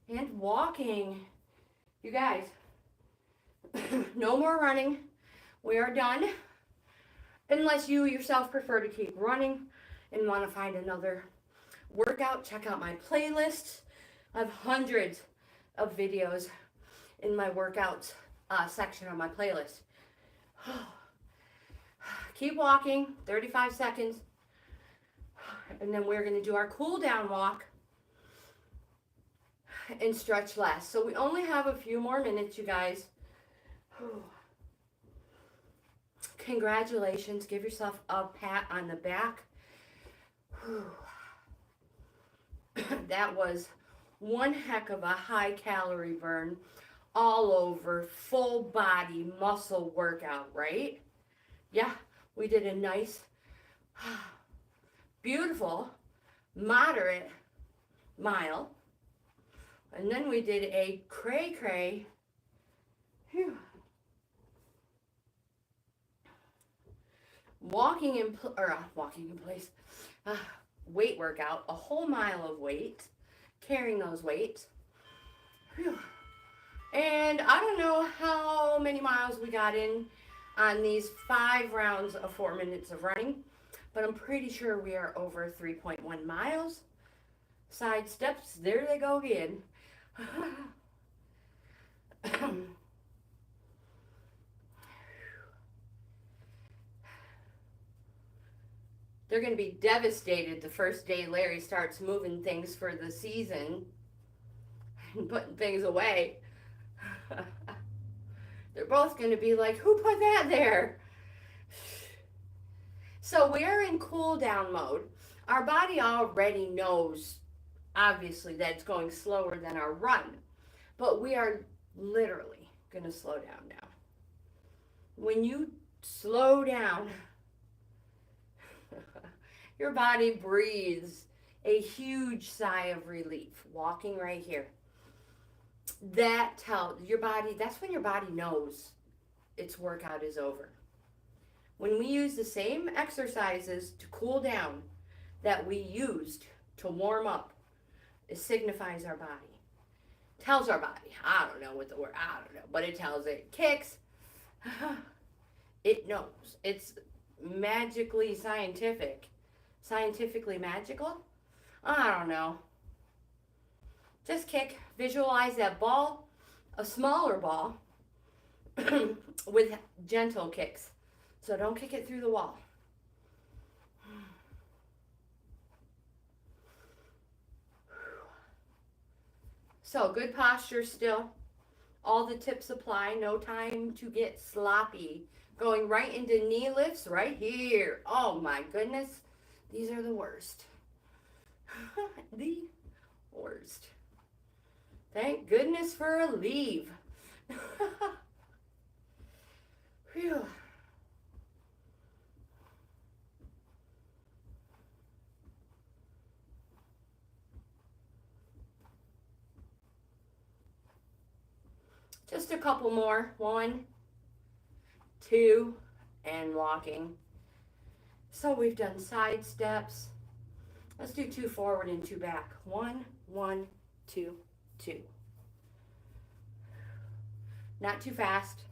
And walking. You guys, no more running. We are done. Unless you yourself prefer to keep running and want to find another workout, check out my playlist. I have hundreds of videos in my workouts section of my playlist. Keep walking, 35 seconds. And then we're going to do our cool down walk and stretch less. So we only have a few more minutes, you guys. Congratulations. Give yourself a pat on the back. That was one heck of a high calorie burn, all over, full body muscle workout, right? Yeah, we did a nice, beautiful, moderate mile. And then we did a cray-cray, walking in place, weight workout, a whole mile of weight, carrying those weights. Whew. And I don't know how many miles we got in on these 5 rounds of 4 minutes of running, but I'm pretty sure we are over 3.1 miles. Side steps, there they go again. They're going to be devastated the first day Larry starts moving things for the season and putting things away. They're both going to be like, who put that there? So we're in cool down mode. Our body already knows, obviously, that it's going slower than our run. But we are literally going to slow down now. When you slow down, your body breathes a huge sigh of relief, walking right here. That tells your body, that's when your body knows its workout is over. When we use the same exercises to cool down that we used to warm up, it signifies our body. Tells our body, I don't know what the word, I don't know, but it tells it, kicks. It knows. It's magically scientific. Scientifically magical? I don't know. Just kick. Visualize that ball, a smaller ball, with gentle kicks. So don't kick it through the wall. So good posture still. All the tips apply. No time to get sloppy. Going right into knee lifts right here. Oh my goodness. These are the worst. The worst. Thank goodness for a leave. Phew. Just a couple more. 1, 2, and walking. So we've done side steps. Let's do 2 forward and 2 back. 1, 1, 2, 2. Not too fast.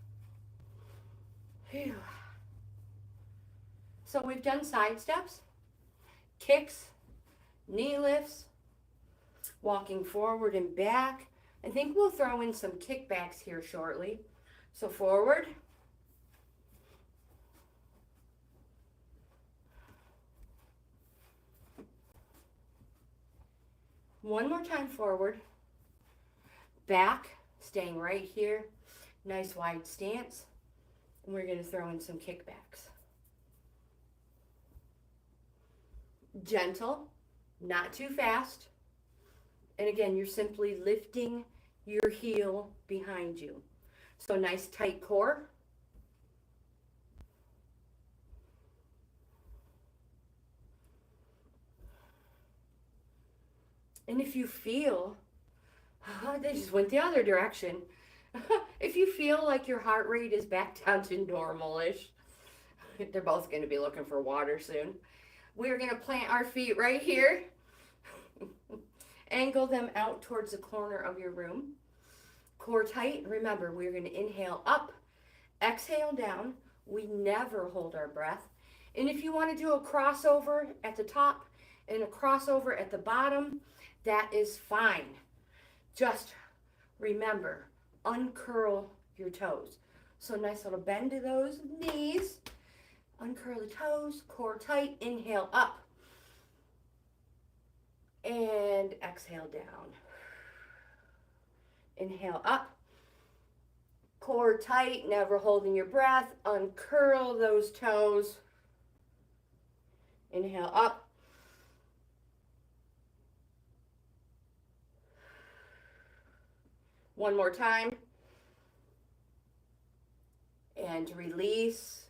Phew. So we've done side steps, kicks, knee lifts, walking forward and back. I think we'll throw in some kickbacks here shortly. So forward. One more time forward. Back, staying right here. Nice wide stance. And we're going to throw in some kickbacks. Gentle, not too fast. And again, you're simply lifting your heel behind you. So nice tight core. And if you feel, they just went the other direction. If you feel like your heart rate is back down to normal-ish, they're both going to be looking for water soon. We're going to plant our feet right here. Angle them out towards the corner of your room. Core tight. Remember, we're going to inhale up, exhale down. We never hold our breath. And if you want to do a crossover at the top, and a crossover at the bottom, that is fine. Just remember, uncurl your toes. So nice little bend to those knees. Uncurl the toes, core tight, inhale up. And exhale down. Inhale up. Core tight, never holding your breath. Uncurl those toes. Inhale up. One more time. And release.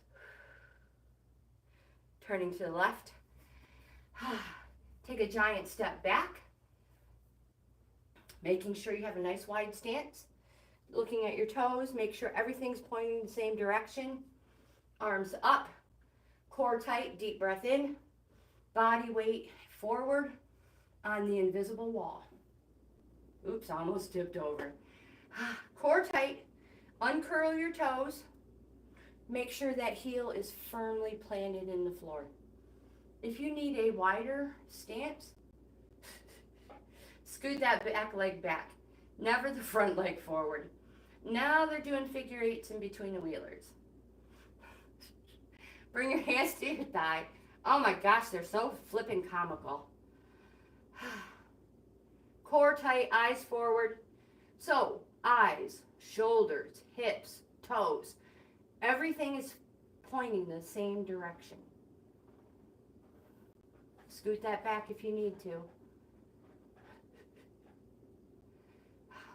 Turning to the left. Take a giant step back. Making sure you have a nice wide stance. Looking at your toes, make sure everything's pointing in the same direction. Arms up, core tight, deep breath in. Body weight forward on the invisible wall. Oops, almost tipped over. Core tight, uncurl your toes. Make sure that heel is firmly planted in the floor. If you need a wider stance, scoot that back leg back. Never the front leg forward. Now they're doing figure eights in between the wheelers. Bring your hands to your thigh. Oh my gosh, they're so flippin' comical. Core tight, eyes forward. So, eyes, shoulders, hips, toes. Everything is pointing the same direction. Scoot that back if you need to.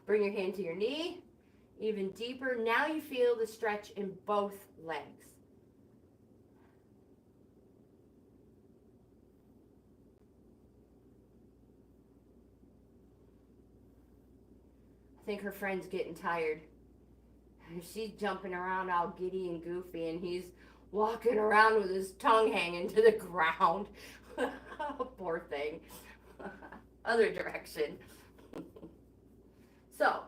Bring your hand to your knee, even deeper. Now you feel the stretch in both legs. I think her friend's getting tired. She's jumping around all giddy and goofy, and he's walking around with his tongue hanging to the ground. Poor thing. Other direction. So,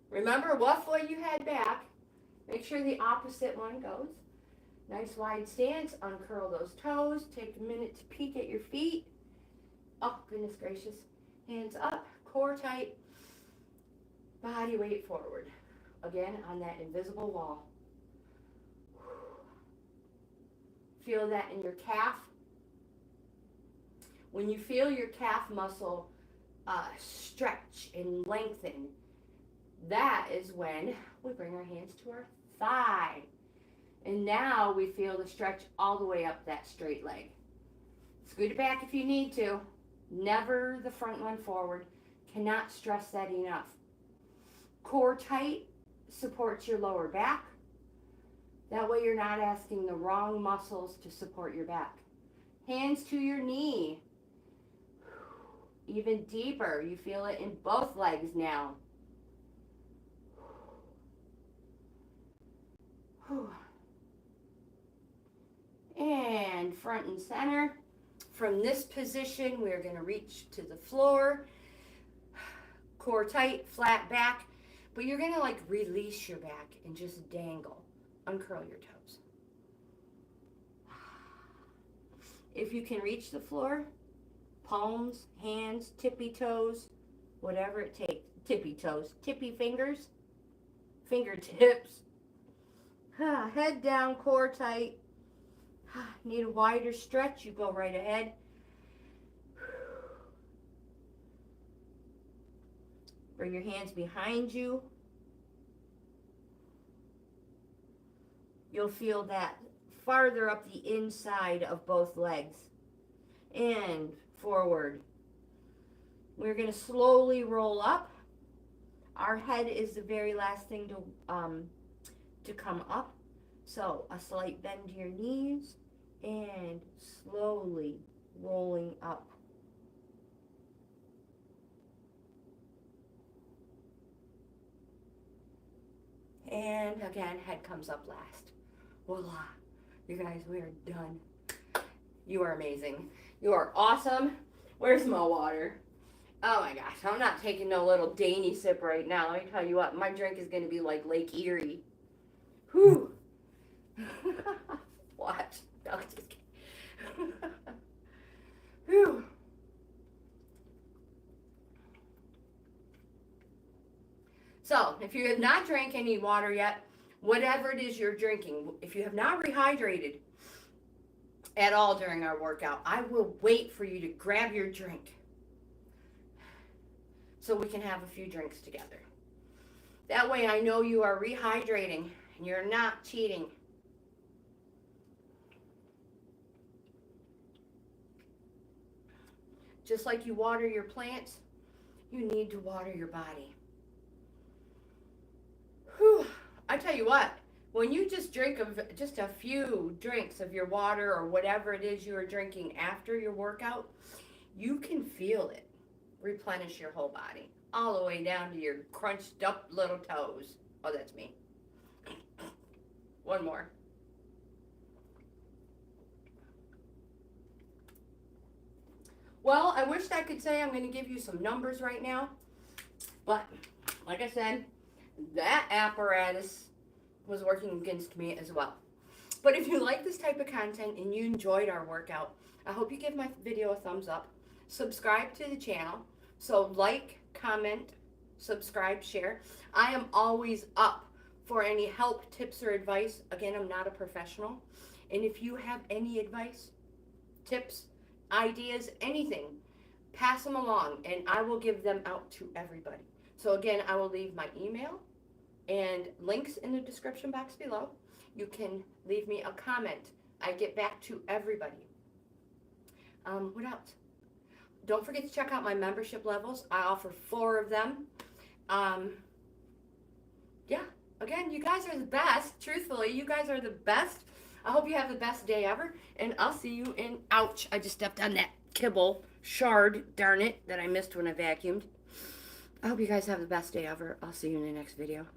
remember what way you had back. Make sure the opposite one goes. Nice wide stance. Uncurl those toes. Take a minute to peek at your feet. Oh, goodness gracious. Hands up. Core tight. Body weight forward. Again, on that invisible wall. Feel that in your calf. When you feel your calf muscle stretch and lengthen, that is when we bring our hands to our thigh. And now we feel the stretch all the way up that straight leg. Scoot it back if you need to. Never the front one forward. Cannot stress that enough. Core tight supports your lower back. That way you're not asking the wrong muscles to support your back. Hands to your knee. Even deeper. You feel it in both legs now. And front and center. From this position, we're going to reach to the floor. Core tight, flat back. But you're going to like release your back and just dangle. Uncurl your toes. If you can reach the floor, palms, hands, tippy toes, whatever it takes. Tippy toes, tippy fingers, fingertips. Head down, core tight. Need a wider stretch, you go right ahead. Bring your hands behind you. You'll feel that farther up the inside of both legs. And forward. We're going to slowly roll up. Our head is the very last thing to come up. So a slight bend to your knees and slowly rolling up. And again, head comes up last. Voila. You guys, we are done. You are amazing. You are awesome. Where's my water? Oh my gosh, I'm not taking no little dainty sip right now. Let me tell you what, my drink is going to be like Lake Erie. Whew. Watch. No, just kidding. Whew. So, if you have not drank any water yet, whatever it is you're drinking, if you have not rehydrated at all during our workout, I will wait for you to grab your drink so we can have a few drinks together. That way I know you are rehydrating and you're not cheating. Just like you water your plants, you need to water your body. Whew. I tell you what, when you just drink just a few drinks of your water or whatever it is you are drinking after your workout, you can feel it replenish your whole body, all the way down to your crunched up little toes. Oh, that's me. One more. Well, I wish I could say I'm going to give you some numbers right now, but like I said, that apparatus was working against me as well. But if you like this type of content and you enjoyed our workout, I hope you give my video a thumbs up. Subscribe to the channel. So like, comment, subscribe, share. I am always up for any help, tips, or advice. Again, I'm not a professional. And if you have any advice, tips, ideas, anything, pass them along and I will give them out to everybody. So again, I will leave my email and links in the description box below. You can leave me a comment. I get back to everybody. What else? Don't forget to check out my membership levels. I offer 4 of them. Yeah, again, you guys are the best. Truthfully, you guys are the best. I hope you have the best day ever, and I'll see you in, ouch, I just stepped on that kibble shard, darn it, that I missed when I vacuumed. I hope you guys have the best day ever. I'll see you in the next video.